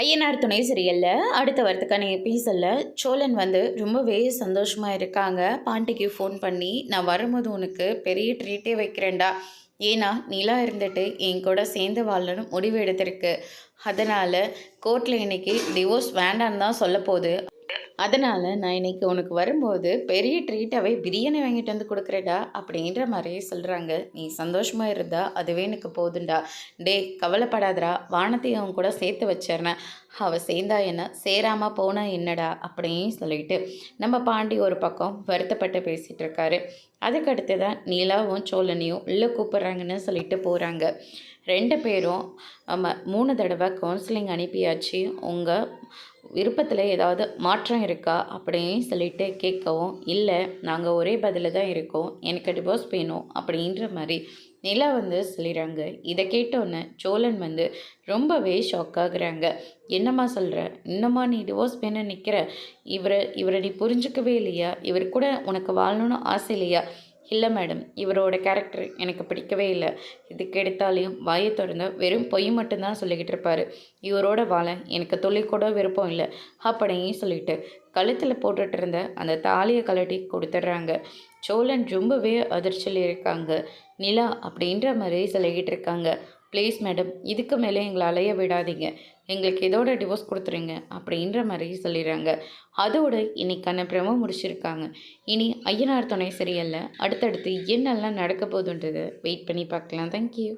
ஐயனார் துணை சீரியல்ல அடுத்த வாரத்துக்கான எபிசோடில் சோழன் ரொம்பவே சந்தோஷமாக இருக்காங்க. பாண்டிக்கு ஃபோன் பண்ணி, நான் வரும்போது உனக்கு பெரிய ட்ரீட்டே வைக்கிறேன்டா, ஏன்னா நிலா இருந்துட்டு என் கூட சேர்ந்து வாழணும்னு முடிவு எடுத்திருக்கு. அதனால் கோர்ட்டில் இன்னைக்கு டிவோர்ஸ் வேண்டான்னு தான் சொல்ல போகுது. அதனால் நான் இன்றைக்கி உனக்கு வரும்போது பெரிய ட்ரீட்டாகவே பிரியாணி வாங்கிட்டு வந்து கொடுக்குறேடா அப்படின்ற மாதிரியே சொல்கிறாங்க. நீ சந்தோஷமாக இருந்தா அதுவே எனக்கு போதுண்டா. டே கவலைப்படாதடா, வானத்தையும் அவன் கூட சேர்த்து வச்சிட்றேன். அவள் சேர்ந்தா என்ன, சேராமல் போனால் என்னடா அப்படின்னு சொல்லிட்டு நம்ம பாண்டி ஒரு பக்கம் வருத்தப்பட்டு பேசிகிட்டு இருக்காரு. அதுக்கடுத்து தான் நீலாவும் சோழனையும் உள்ளே கூப்பிட்றாங்கன்னு சொல்லிட்டு போகிறாங்க. 2 பேரும் 3 தடவை கவுன்சிலிங் அனுப்பியாச்சு. உங்கள் விருப்பத்தில் ஏதாவது மாற்றம் இருக்கா அப்படின்னு சொல்லிட்டு கேட்கவும், இல்லை நாங்கள் ஒரே பதில் தான் இருக்கோம், எனக்கு டிவோர்ஸ் வேணும் அப்படின்ற மாதிரி நிலா சொல்லிடுறாங்க. இதை கேட்டோன்னே சோழன் ரொம்பவே ஷாக் ஆகுறாங்க. என்னம்மா சொல்கிற, இன்னம்மா நீ டிவோர்ஸ் வேணும்னு நிற்கிற, இவரை நீ புரிஞ்சுக்கவே இல்லையா, இவர் கூட உனக்கு வாழணும்னு ஆசை இல்லையா? இல்லை மேடம், இவரோட கேரக்டர் எனக்கு பிடிக்கவே இல்லை. இதுக்கு எடுத்தாலையும் வாயை திறந்து வெறும் பொய் மட்டும்தான் சொல்லிக்கிட்டு இருப்பார். இவரோட வாழ எனக்கு துளி கூட விருப்பம் இல்லை அப்படின்னு சொல்லிட்டு கழுத்தில் போட்டுட்டு இருந்த அந்த தாலியை கழட்டி கொடுத்துட்றாங்க. சோழன் ரொம்பவே அதிர்ச்சியில் இருக்காங்க. நிலா அப்படின்ற மாதிரி சொல்லிக்கிட்டு இருக்காங்க. ப்ளீஸ் மேடம், இதுக்கு மேலே எங்களை அலைய விடாதீங்க, எங்களுக்கு இதோட டிவோர்ஸ் கொடுத்துருங்க அப்படின்ற மாதிரி சொல்லிடுறாங்க. அதோட இன்னைக்கான ப்ரமோ முடிச்சிருக்காங்க. இனி ஐயனார் துணை சீரியல்ல அடுத்தடுத்து என்னெல்லாம் நடக்க போகுதுன்றதை வெயிட் பண்ணி பார்க்கலாம். தேங்க்யூ.